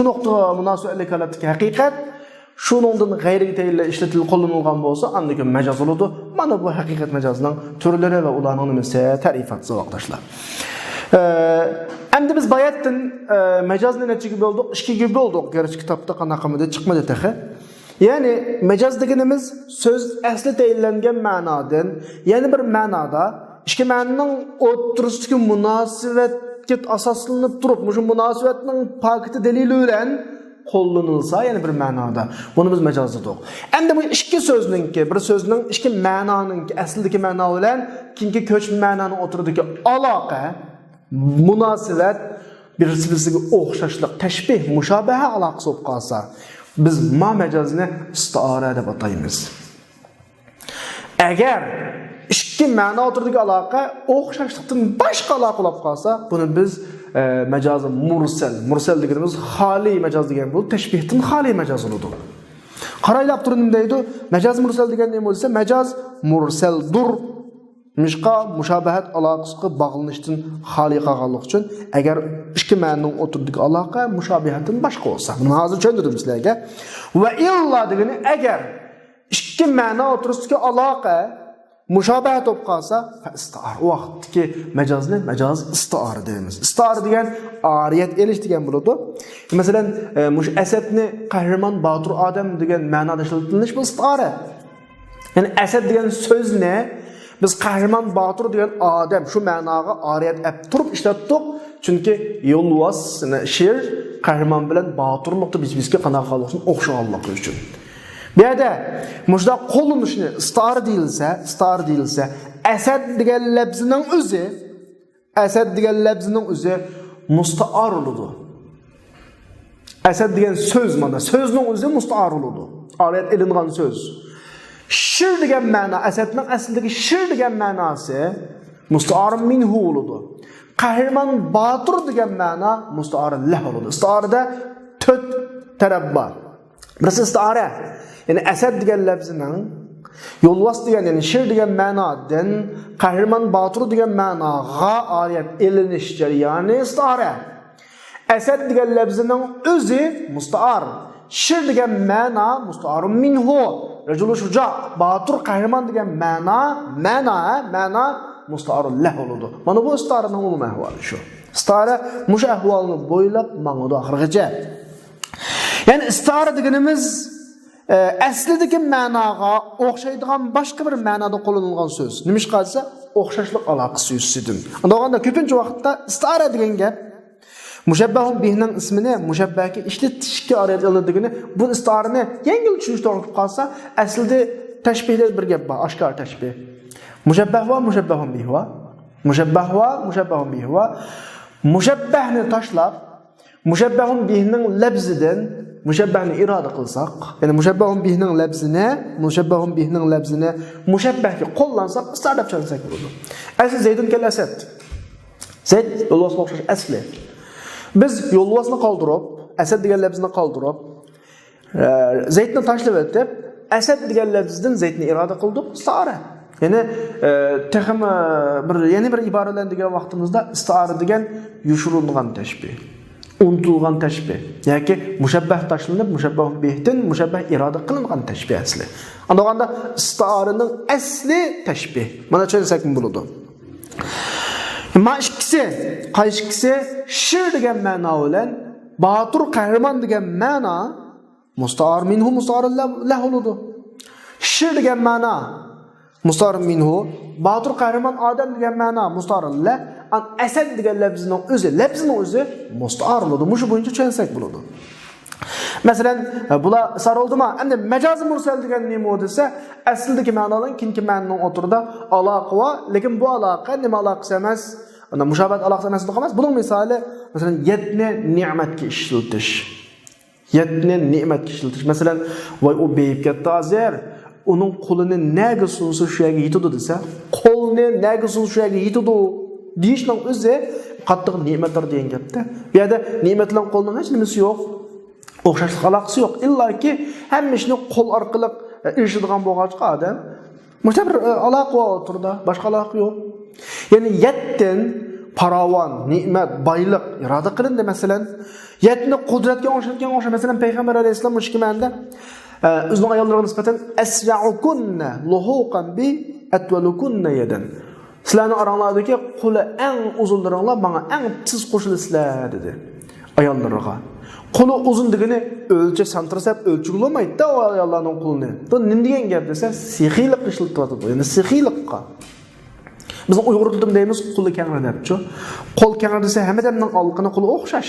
nuqtaga munosabatli holatdagi haqiqat shuningdan g'ayriga tayinlanib ishlatilib qo'llanilgan bo'lsa, andagi majoz bo'ladi. Mana bu haqiqat majozning turlari va ularning nimasi ta'rifati zavqdoshlar. Endi biz bayatdan majozni nechaga bo'ldik? 2 ga bo'ldik. Garchi kitobda qanaqamida chiqmadi taxi. Ya'ni majoz deganimiz so'z asli tayinlangan ma'nodan, yana bir ma'noda ikki ma'noning o'rtasidagi munosabatga asoslanib turib, shu munosabatning pakiti dalili bilan qo'llanilsa, ya'ni bir ma'noda, buni biz majoz dedik. Endi bu ikki so'zningki, bir so'zning ikki ma'noninki aslidagi ma'no bilan keyingi ko'chma ma'noning o'tiridagi aloqa, munosabat birisi-birisiga o'xshashlik, tashbih, mushobaha aloqasi bo'lib qolsa, biz ma majozini istiora deb ataymiz. Agar ikki ma'no o'tiridagi aloqa o'xshashlikdan boshqa aloqa bo'lib qolsa, buni biz majozi mursal. Mursal deganimiz xoli majoz degan bu, tashbihdan xoli majoz bo'ladi. Qaraylab turib nima deydi? Majoz mursal degan nima bo'lsa, majoz mursaldur. Mishqa mushabahat aloqasiga bog'lanishdan xoli qolganlik uchun agar ikki ma'noning o'tiridagi aloqa mushabahatdan boshqa bo'lsa, buni hozir tushuntirdim sizlarga. Va illa degani agar ikki ma'no o'tirisidagi aloqa mushabahat bo'lib qolsa, istiar vaqtdagi majozni majoz istiar deymiz. Istiar degan ariyat elish degan bo'ladi. Masalan, mush Asadni qahramon Botir odam degan ma'noda ishlatilish bu istiara. Ya'ni Asad degan so'zni biz qahramon Botir degan odam shu ma'noga ariyat olib turib ishlatdik. Chunki yo'lvos she'r qahramon bilan Botirlikni biz-bizga qanaqaligini o'xshaganligi uchun. Bu yerda mushda qo'llanishni istiar deyilsa, Asad degan labzining o'zi mustaar bo'ladi. Asad degan so'z mana, so'zning o'zi mustaar bo'ladi. Ariyat elingan so'z. Shir degan ma'no, Asadning aslidagi shir degan ma'nosi mustaar minhu bo'ladi. Qahramon Botir degan ma'no mustaar lah bo'ladi. Istiarada 4 taraf bor. Birisi istiara. Yani Asad degan labzining yo'lvos degan, ya'ni shir degan ma'nodan qahramon Botir degan ma'noga ariyat elinish jarayoni istiara. Asad degan labzining o'zi mustaar. Shir degan ma'no mustaarun minhu. Rajulu shuja, Botir qahramon degan ma'no mustaarun lah bo'ladi. Mana bu istiaraning umumiy ahvoli shu. Istiara mush ahvolni bo'ylab ma'noda oxirigacha. Yani istiara deganimiz aslidagi ma'noga o'xshaydigan boshqa bir ma'noda qo'llanilgan so'z. Nima ish qilsa, o'xshashlik aloqasi yuzidan. Unda ko'pincha vaqtda istiara degan gap mushabbahun bihning ismini mushabbahga ishlatishga oriyat qilindigini, bu istiarani yengil tushunishga olib qolsa, aslida tashbihlar bir gap bor, oshkor tashbih. Mushabbah va mushabbahun bihwa. Mushabbah va mushabbahun bihwa. Mushabbahni tashlab, mushabbahun bihning labzidan mushabbahni iroda qilsak, ya'ni mushabbahun bihning labzini mushabbahga qo'llansak, istiara deb tushunsak bo'ladi. Asli Zaydun kal Asad. Zayd yo'lvosga o'xshash asli. Biz yo'lvosni qoldirib, Asad degan labzni qoldirib, Zaydni tashlab o'tib, Asad degan labzdan Zaydni iroda qildik, istiara. Ya'ni yana bir iboralar degan vaqtimizda istiara degan yushirilgan tashbih. Unutilgan tashbih yoki mushabbah tashlanib, mushabbah bihdan mushabbah iroda qilingan tashbih asli. Unda istiaraning asli tashbih. Mana tushunsak bo'ladi. Qaysi shir degan ma'no bilan Botir qahramon degan ma'no mustaar minhu mustaar lah bo'ladi. Shir degan ma'no mustaar minhu, Botir qahramon odam degan ma'no mustaar lah. Asad degan labzining o'zi mustaar bo'ladi. Mush bo'yicha tushunsak bo'ladi. Masalan, bular saroldimi? Endi majozi mursal degan nima desa, aslidagi ma'nodan keyingi ma'noning o'tirida aloqa bor, lekin bu aloqa nima aloqasi emas, ana mushabahat aloqasi emas. Buning misoli, masalan, yetni ne'matga ishlatish. Masalan, voy u beyib ketdi azar, uning qo'lini nega sunsa shu yerga yetadi desa, qo'lni nega sunsa shu yerga yetadi deyishning o'zi qattiq ne'matlar degan gapda. Bu yerda ne'matlar qo'lning hech nimasi yo'q. O'xshashlik aloqasi yo'q. Illaki hamma ishni qo'l orqali erishadigan bo'lg'achqa odam mushta bir aloqa o'tirdi, boshqa aloqa yo'q. Ya'ni yettin paravon, ne'mat, boylik iroda qilindi masalan. Yetni qudratga o'xshatgan masalan payg'ambar alayhisalom mushki ma'noda o'zining ayollariga nisbatan asra'ukunna luhuqan bi atwalukunna yadan. Sizlarning oranglardagi qo'li eng uzunlaringlar menga eng tiz qo'shilasizlar dedi ayollariga. Qo'li uzun degani o'lcha santirsab o'lchigi bo'lmaydi-da ayollarning qo'lini. Bu nima degan gap desa, sihiylik ishlatib turadi. Ya'ni sihiylikqa. Biz Uyghur tilida deymiz quli kengri depçi. Qol kengri dese hemedemnin alqını qulu oxşaş.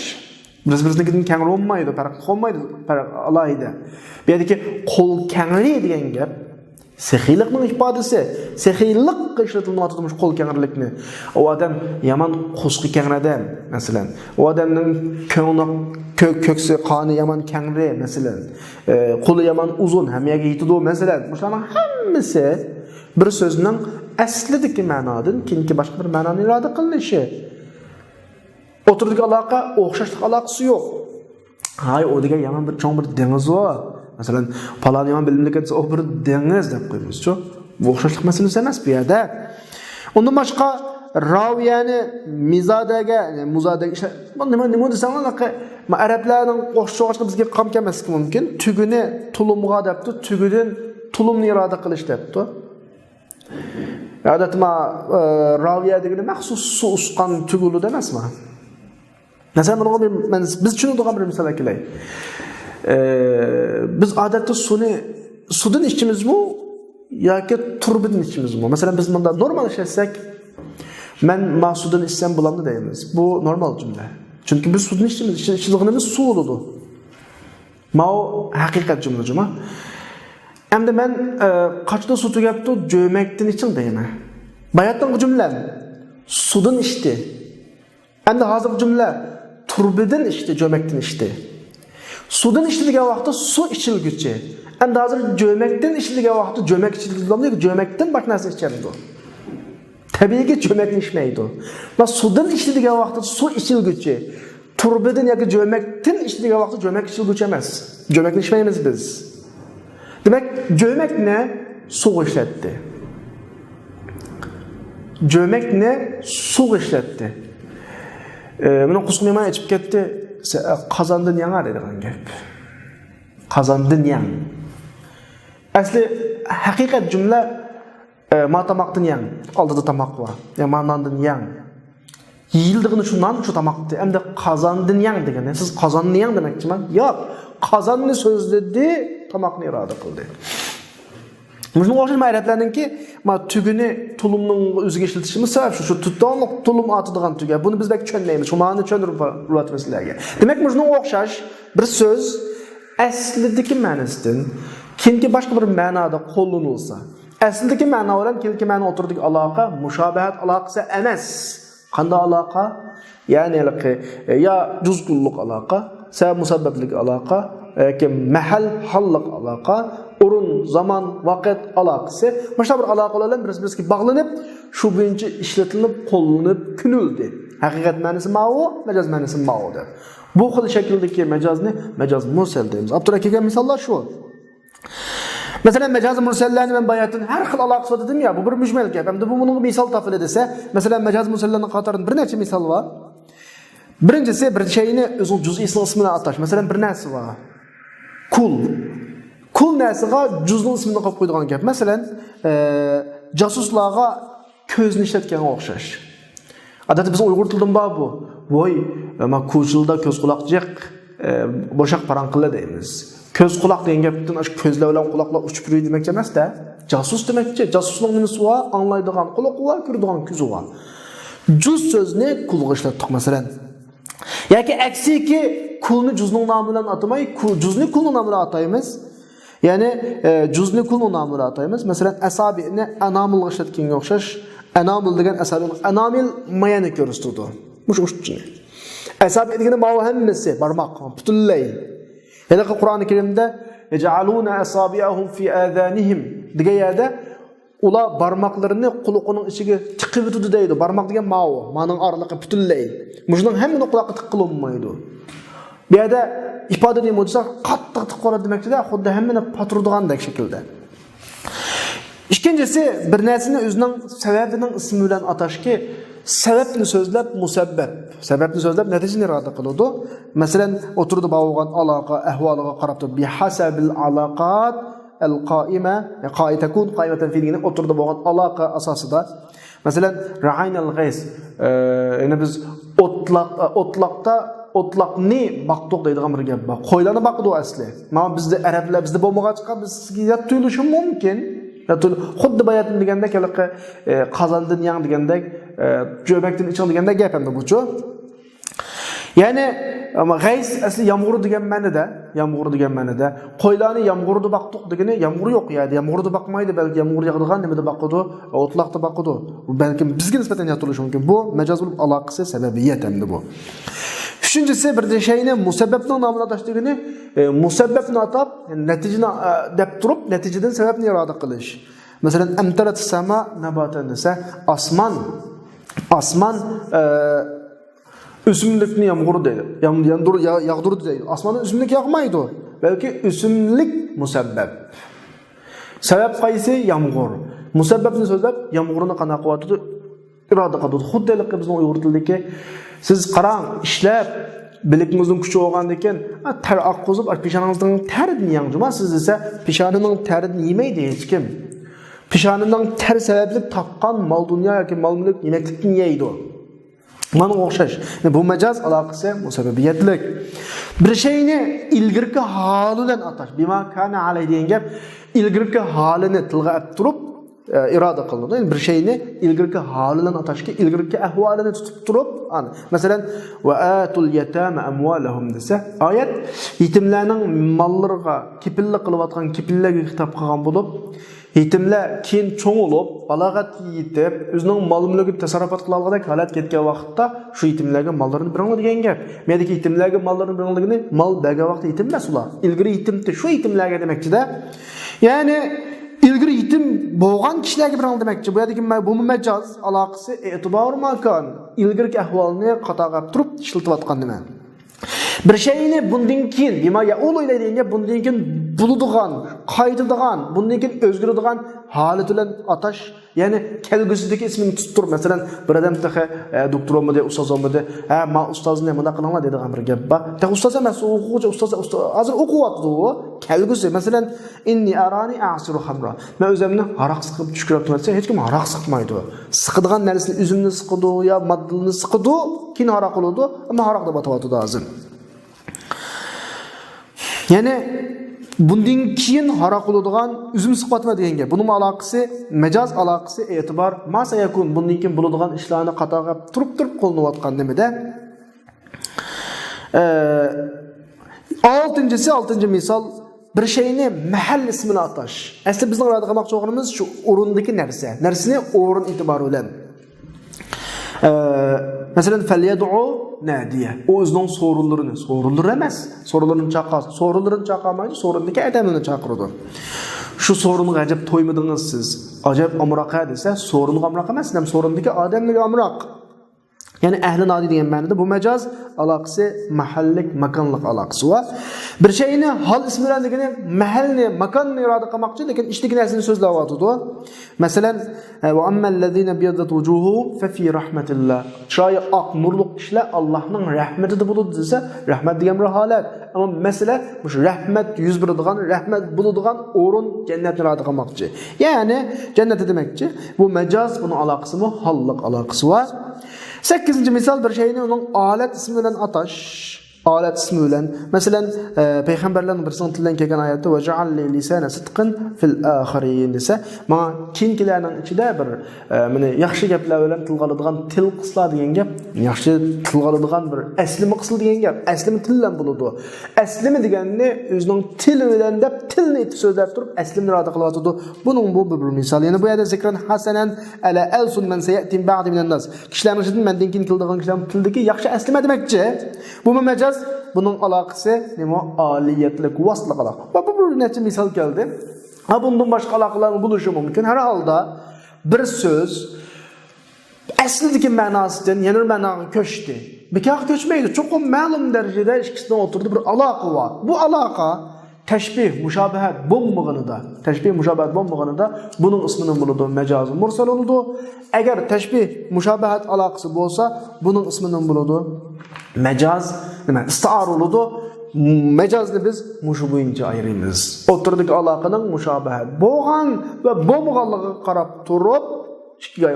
Biz-biznikidan kengri olmaydı, farqlı olmaydı, alaydı. Bu yerdeki qol kengri degan gap sehiylikning ifodasi, sehiylik qilishilgan atılmış qol kengrilikni. O adam yaman qo'sqi kengridan, masalan, o adamning köksi qoni yaman kengri, masalan, qo'li yaman uzun, hamiyaga yetidi, masalan. Bularning hammasi bir so'zning aslidagi ma'nodan keyingi boshqa bir ma'noni iroda qilinishi. O'tirdik aloqa, o'xshashlik aloqasi yo'q. Hay, o degan yaman bir cho'ng bir dengiz bor. Masalan, falan yaman bilimli ketsa, o bir dengiz deb qo'yamiz-ku. Bu o'xshashlik masalasi emas bu yerda. Undan boshqa raviyani mizadaga, muzadaga ishlar. Nima desam, arablarning qo'shcho'g'ashqa bizga qam kelmasligi mumkin. Tugini tulumga debdi, tugidan tulumni iroda qilish debdi. Odatda raviya degani maxsus suv usqan tuguli emasmi? Masalan, biz tushunadigan bir misol kelay. Biz odatda sudan ichimizmi yoki turbidan ichimizmi? Masalan, biz bunda normal ishlasak, men masudan ichsam bo'lamdi deymiz. Bu normal jumla. Chunki biz sudan ichimiz suv bo'ladi. Mao haqiqat jumla. Endi men qachda suv tugabdi, jo'makdan iching deyman. Bayatdan jumla sudan ichdi. Endi hozir jumla turbidan ichdi, jo'makdan ichdi. Sudan ichilgan vaqtda suv ichilguchi. Endi hozir jo'makdan ichilgan vaqtda jo'mak ichilganda jo'makdan boshqa narsa ichadi. Tabiiyki jo'makni ichmaydi. Va sudan ichilgan vaqtda suv ichilguchi. Turbidan yoki jo'makdan ichilgan vaqtda jo'mak ichilguchi emas. Jo'makni ichmaymiz biz. Demak, jo'makni suv ishlatdi. Jo'makni suv ishlatdi. Buni qusqimman ichib ketdi. Qozondan yangar degan gap. Qozondan yang. Asli haqiqat jumla matamoqdan yang. Oldida tamoq bor. Ya ma'nondan yang. Yeyildigini shundan shu tamoqdi. Endi qozondan yang degani. Siz qozonni yang demakchiman? Yo'q. Qozonni so'zladi, tamoqni iroda qildi. Buni o'xshash ma'riflarninki, tugini tulumning o'ziga ishlatishimiz sabab shu tutonliq tulum atadigan tuga. Buni biz belki tushunmaymiz. Shu ma'noni tushuntirib o'tamiz sizlarga. Demak, buni o'xshash bir so'z aslidagi ma'nosidan keyingi boshqa bir ma'noda qo'llanilsa, aslidagi ma'no bilan keyingi ma'no o'tirdik aloqa mushobahat aloqasi emas. Qanday aloqa? Ya'ni ya juz'ulluq aloqa, sabab musabbablik aloqa, yoki mahal halliq aloqa, o'rin, zaman, vaqt aloqasi. Mana bir aloqalar bilan bir-biriga bog'lanib, shu bo'yicha ishlatilib, qo'llanib, kunildi. Haqiqat ma'nosi ma'u, majaz ma'nosi ma'udir. Bu xil shakldagi majozni majaz mursal deymiz. Abdurra kelgan misollar shu. Masalan, majaz mursallarni men bayatdan har xil aloqasi bor dedim ya, bu bir mujmal gap. Endi bu buning misol topili desa, masalan, majaz mursallarning qatorida bir necha misol bor. Birinchisi bir shayni o'zining juz'isini ismini atash. Masalan, bir narsa bor. Kul narsaga juz'ning ismini qo'yib qo'ydigan gap. Masalan, jasuslarga ko'zni ishlatganga o'xshash. Odatda biz Uyg'ur tilidan bor bu. Voy, men ko'zilda ko'z quloqjiq, bo'shaq paranqilla deymiz. Ko'z quloq degan gapdan shu ko'zlar bilan quloqlar uchib yuradi demakchi emas-da. Jasus demakchi. Jasusning nimasi bor? Anglaydigan quloq bor, ko'radigan ko'zi bor. Juz so'zni kulga ishlatdik masalan. Yoki aksiki kulni juzning nomi bilan atamay, juzni kulning nomi bilan ataymiz. Ya'ni juzni kulning nomi bilan ataymiz. Masalan, asabini anamilga ishlatganga o'xshash. Anamil degan asabiy anamil mayani ko'rsatadi. Mush-mushchini. Asabiy degani ma'u hammasi barmoq, butunlay. Yana Qur'oni Karimda yaj'aluna asabi'ahum fi adhanihim degan yerda ular barmoqlarini quloqining ichiga tiqib o'tadi deydi. Barmoq degan ma'u, ma'ning oraliqi butunlay. Mushning hammani quloqqa tiqilmaydi. Bu yerda ifoda nima bo'lsa, qattiq tiqiladi demakda, xuddi hammani paturdigandek shaklda. İkincisi, bir narsani o'zining sababining ismi bilan atashki, sababni so'zlab musabbab. Sababni so'zlab natijani iroda qiladi. Masalan, o'tirdi bo'lgan aloqa ahvoliga qarab turib, bihasabil aloqat al-qoima, qoitakun qoimatan fi degan o'tirdi bo'lgan aloqa asosida. Masalan, ra'aynal ghays. Ya'ni biz o'tloqni baqdiq deydigan bir gap bor. Qo'ylarni baqdi asli. Mana bizda arablar bizda bo'lmagan chiqib bizga tuyulishi mumkin. Xuddi bayatın degende kelaqi qazandın yang degende göbektin içing degende gap hamda buchu. Yani ama gays asli yağmur degan ma'noda, qo'ylarni yağmurda baqdiq degani yağmur yo'q yani, yağmurda baqmaydi, balki yağmur yog'digan nimada baqidi, o'tloqda baqidi. Balki bizga nisbatan yatilishi mumkin. Bu majaz bo'lib aloqasi sababiyat hamda bu. Üçüncüsü bir de şeyini musebbepnin namına taşdığını musebbepni atab neticini dep durup neticeden sebepni irade kılış. Mesela emterat sama nabatan dese asman üsümlükni yağmur değil. Yağdırdı değil. Asmanın üsümlük yağmaydı. Belki üsümlük musebbep. Sebep kayısı yağmur. Musebbepni sözlep yağmurunu kanaqıvatıdı. İrade kıldı. Xuddilik bizning Uyghur tilidagi siz qarang, ishlab biligingizning kuchi bo'lgan ekan, ter oqqizib, peshonangizning terini yang'jima, siz esa peshonining terini yemaydi hech kim. Peshonining ter sababli taqqan mol dunyo yoki mol mulk yemaklikni yeydi. Mana o'xshash. Bu majaz aloqasi musabbabiyatlik. Bir shayni ilgirki holi bilan atash, bima kana alayhi degan gap ilgirki holini tilga olib turib irade kılındı. Yani bir şeyini ilgirki halinden ataşki, ilgirki ahvalini tutup durup, mesela ve atul yetame amwalahum dese, ayet yetimlerinin mallarına kipillik kılıp atkan, kipillerine hitap kılgan bulup, yetimler keyin çoğ olup, balagat yetip, özünün mal-mülkü tasarrufat kılalgıdak halat ketken vakitte şu yetimlerge mallarını birinli degen gap. Medeki yetimlerge mallarını birinli degeni mal belge vakti yetim mes ula. İlgiri yetimdi şu yetimlerge demekçi de. Yani ilgiri yetim boğan kişilerge birinli demekçi. Bu yerdeki bu mecaz alakası etibar makan. İlgirki ahvalini qatağab turup işiltip atkan demek. Bir şeyini bundan keyin, bima ya ol öyle bundan keyin buluduğan, qaytıdığan, bundan keyin özgürüdüğan halet bilen ataş, yani kelgüsüdeki ismini tuttur. Mesela bir adam texe doktor olmadı, ustaz olmadı. Ma ustaz ne buna qılınma dediğim bir gap ba. Te ustaz emas, o'quvchi ustaz, hazır o'qiyapti u. Kelgüsü mesela inni arani a'siru khamra. Men o'zimni aroq siqib tushkirib tursa, hech kim aroq siqmaydi. Siqadigan narsani üzümni siqidi yo maddalni siqidi, keyin aroq oladi, ammo aroq deb atyapti hozir. Yani bundan keyin haroq bo'ladigan üzüm sifatma degan gap. Buning aloqasi majaz aloqasi e'tibor ma sayakun bundan keyin bo'ladigan ishlarni qatag'ab turib qo'llanayotgan nimada. 6. misol bir şeyni mahall ismini atash. Asli bizning irada qilmoqchi bo'lganimiz shu o'rindagi narsa. Narsani o'rin e'tibori bilan. Mesela felyed'u nadiye. O özünün sorulları emas. Sorullarını çaqası. Sorullarını çaqamaydı, sorundaki adamını çaqırdı. Şu sorunu acaba toymadınız siz. Acaba amraqa dese, sorunu amraqa emas, hem sorundaki adamını amraq. Yani ehli nadi degan ma'noda bu majaz aloqasi mahallik, makonlik aloqasi va bir şeyni hal ismi bilan degani mahallni, makonni irada qilmoqchi, lekin ishdagi narsani so'zlayotdi. Masalan, va ammallazina biyaddat wujuhuhum fa fi rahmatillah. Chiroyi oq nurliq kishilar Allohning rahmatida bo'ladi desa, rahmat degan bir holat. Ammo masala shu rahmat yuz beradigan, rahmat bo'ladigan o'rin jannatni irada qilmoqchi. Ya'ni jannat demakchi. Bu majaz, buning aloqasi mu halliq aloqasi va 8. misal bir şeyini onun alet ismi bilen ataş. Alet ismi bilen. Mesela Peygamberlerin bir sanatından kelgan ayette ve ja'alli lisana sidqin fil axirin dese, ma kinkilarning ichida bir meni yaxshi gaplar bilan tilg'aladigan til qisla degan gap, yaxshi tilg'aladigan bir aslimi qisl degan gap, aslimi tillan bo'ladi. Aslimi deganni o'zining tili bilan deb tilni so'zlab turib aslimni irada qilyotdi. Buning bu bir misol. Yani bu yerda zikran hasanan ala alsun man sayatin ba'd min an-nas. Kishilarning ichidan mendan keyin keladigan kishilar tildagi yaxshi aslima demakchi. Bu majaz. Bunun alakası nima aliyetlik, vaslık alakı. Bu bir neçe misal geldi. Ha bundan başka alakaların buluşu mümkün. Her halde bir söz aslideki manasından yeni bir manaya köçtü. Bir kağıt köçmeydi. Çok malum derecede ikisinden oturdu bir alaka var. Bu alaka teşbih, müşabehat bulmağını da bunun isminin buluduğu mecazı mursal oldu. Eğer teşbih, müşabehat alakası olsa bunun isminin buluduğu mecaz, istiar oldu. Mecazını biz muşu boyunca ayırıyız. Oturduk alakanın müşabehat boğan ve bomğallığı qarab turup,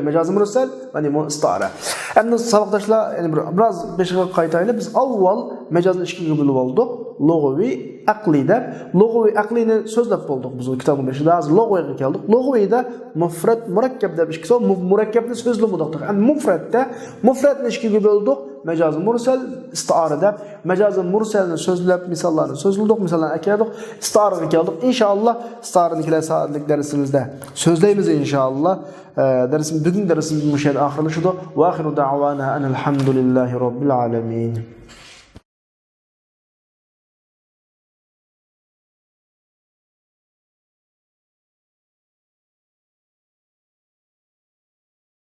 mecazı mursal ve istiara. Endi sabaqdaşlar, yani biraz beşiğe qaytaylı. Biz avval mecazni ikkiga bo'lib oldik. Lug'aviy, aqliy deb. Lug'aviy, aqliyni so'zlab bo'ldik biz kitobning beshida. Hozir lug'aviyga keldik. Lug'aviyda mufrad, murakkab deb ikki so'z, murakkabni so'zlamoqdik. Endi mufradni ikkiga bo'ldik. Mecazi mursal, istiara deb. Mecazi mursalni so'zlab, misollarni so'zladik, misollarni akadik, istiaraga keldik. Inshaalloh istiarani kelar soatlik darsimizda so'zlaymiz inshaalloh. Bugun darsimiz mushayda oxirlashadi. Va axiru da'wana alhamdulillahi robbil alamin.